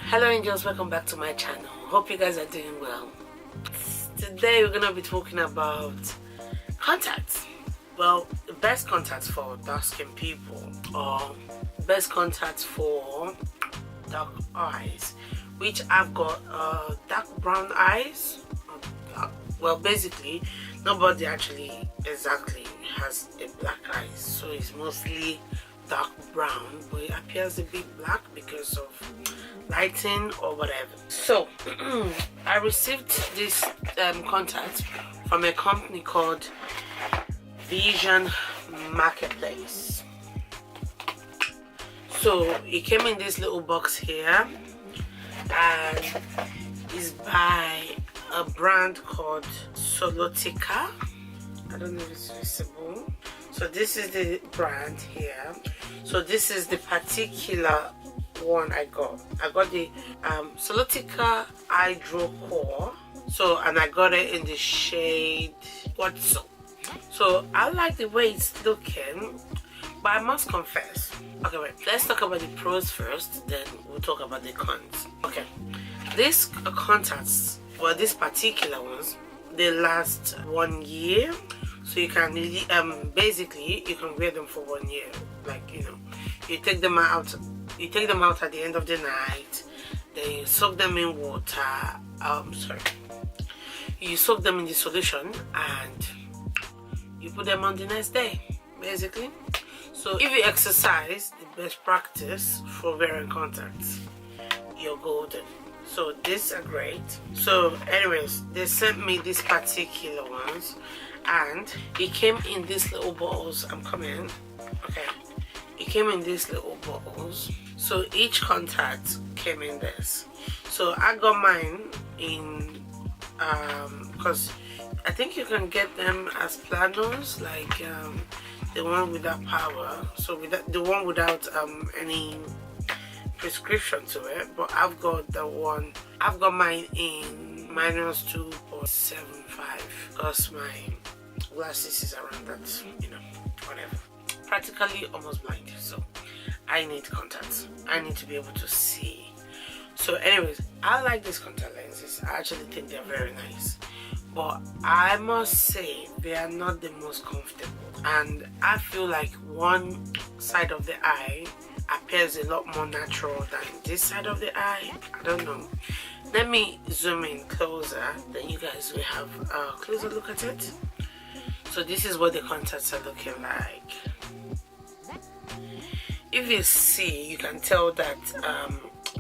Hello angels, welcome back to my channel. Hope you guys are doing well. Today we're gonna be talking about contacts. Well, the best contacts for dark skin people, or best contacts for dark eyes, which I've got dark brown eyes. Well, basically nobody actually exactly has a black eye, so it's mostly dark brown, but it appears a bit black because of lighting or whatever. So I received this contact from a company called Vision Marketplace. So it came in this little box here, and it's by a brand called Ceeceemua. I don't know if it's visible. So this is the brand here. So this is the particular one I got the Ceeceemua Hydro Core. So, and I got it in the shade What's Up. So I like the way it's looking, but I must confess, okay, wait, let's talk about the pros first, then we'll talk about the cons. Okay, these contacts, well, these particular ones, they last 1 year, so you can basically you can wear them for 1 year. Like, you know, you take them out at the end of the night, then you soak them in water, you soak them in the solution and you put them on the next day, basically. So if you exercise, the best practice for wearing contacts, you're golden. So these are great. So anyways, they sent me these particular ones, and it came in these little bottles. I'm coming. Okay, it came in these little bottles. So each contact came in this. So I got mine in because I think you can get them as planos, like the one without power, so without the one without any prescription to it. But I've got mine in -2.75 because my glasses is around that, you know, whatever, practically almost blind, so I need contacts. I need to be able to see. So anyways, I like these contact lenses. I actually think they're very nice, but I must say they are not the most comfortable, and I feel like one side of the eye appears a lot more natural than this side of the eye. I don't know. Let me zoom in closer, then you guys will have a closer look at it. So this is what the contacts are looking like. If you see, you can tell that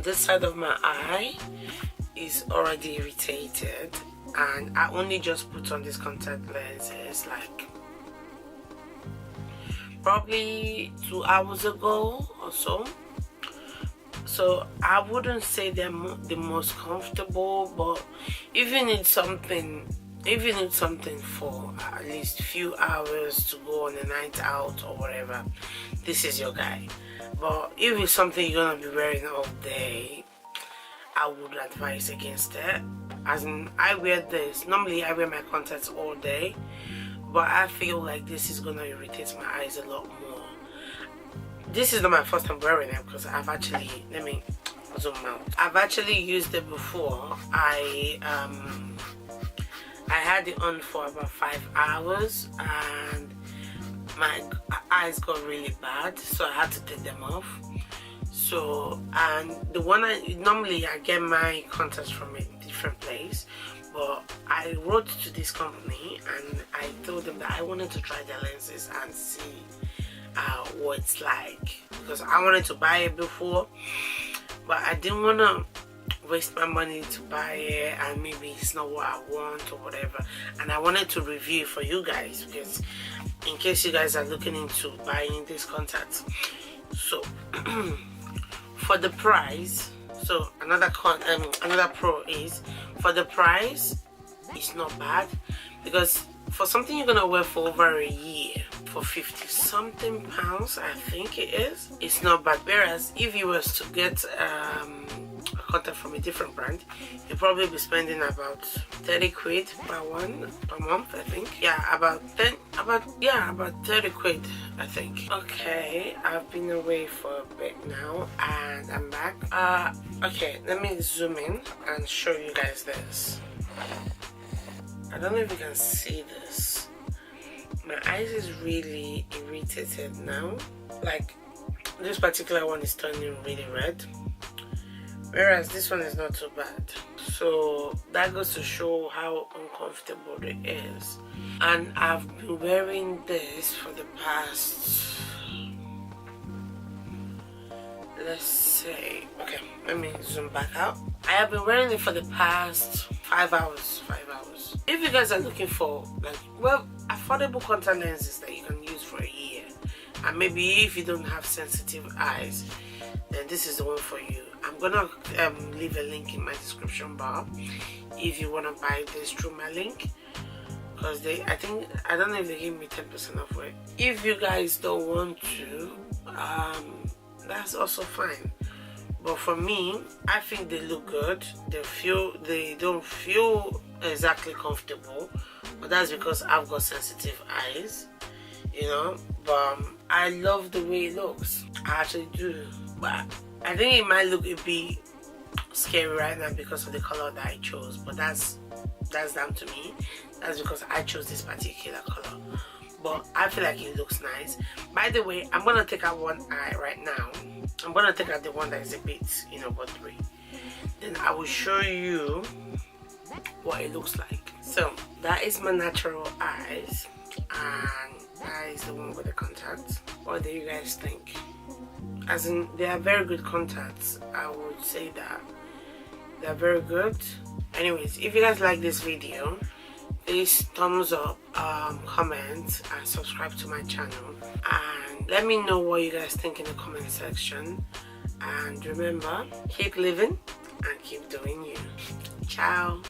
this side of my eye is already irritated, and I only just put on these contact lenses like probably 2 hours ago or so. So I wouldn't say they're the most comfortable, but if you need something for at least a few hours to go on a night out or whatever, this is your guy. But if it's something you're gonna be wearing all day, I would advise against it. As in, I wear this, normally I wear my contacts all day, but I feel like this is gonna irritate my eyes a lot more. This is not my first time wearing it, because I've actually, let me zoom out, I've actually used it before. I had it on for about 5 hours and my eyes got really bad, so I had to take them off. So, and the one normally I get my contacts from a different place, but I wrote to this company and I told them that I wanted to try their lenses and see what it's like, because I wanted to buy it before, but I didn't want to waste my money to buy it and maybe it's not what I want or whatever. And I wanted to review it for you guys, because in case you guys are looking into buying these contacts. So for the price, so another pro is, for the price, it's not bad, because for something you're gonna wear for over a year, for 50 something pounds, I think it is, it's not bad. Whereas if you was to get a contact from a different brand, you'll probably be spending about 30 quid per month, I think. Yeah, about 30 quid, I think. Okay, I've been away for a bit now and I'm back. Okay, let me zoom in and show you guys this. I don't know if you can see this. My eyes is really irritated now. Like, this particular one is turning really red, whereas this one is not too bad. So that goes to show how uncomfortable it is. And I've been wearing this for the past, let's say, okay, let me zoom back out. I have been wearing it for the past 5 hours. If you guys are looking for like, well, affordable contact lenses that you can use for a year, and maybe if you don't have sensitive eyes, then this is the one for you. I'm gonna leave a link in my description bar if you want to buy this through my link, because I don't know if they give me 10% off it. If you guys don't want to, that's also fine. But for me, I think they look good. They don't feel exactly comfortable, but that's because I've got sensitive eyes, you know. But I love the way it looks. I actually do. But I think it might look a bit scary right now because of the color that I chose. But that's down to me. That's because I chose this particular color. But I feel like it looks nice. By the way, I'm gonna take out one eye right now. I'm gonna take out the one that is a bit, you know, buttery. Then I will show you what it looks like. So that is my natural eyes, and that is the one with the contacts. What do you guys think? As in, they are very good contacts. I would say that they're very good. Anyways, if you guys like this video, please thumbs up, comment, and subscribe to my channel, and let me know what you guys think in the comment section. And remember, keep living and keep doing you. Ciao.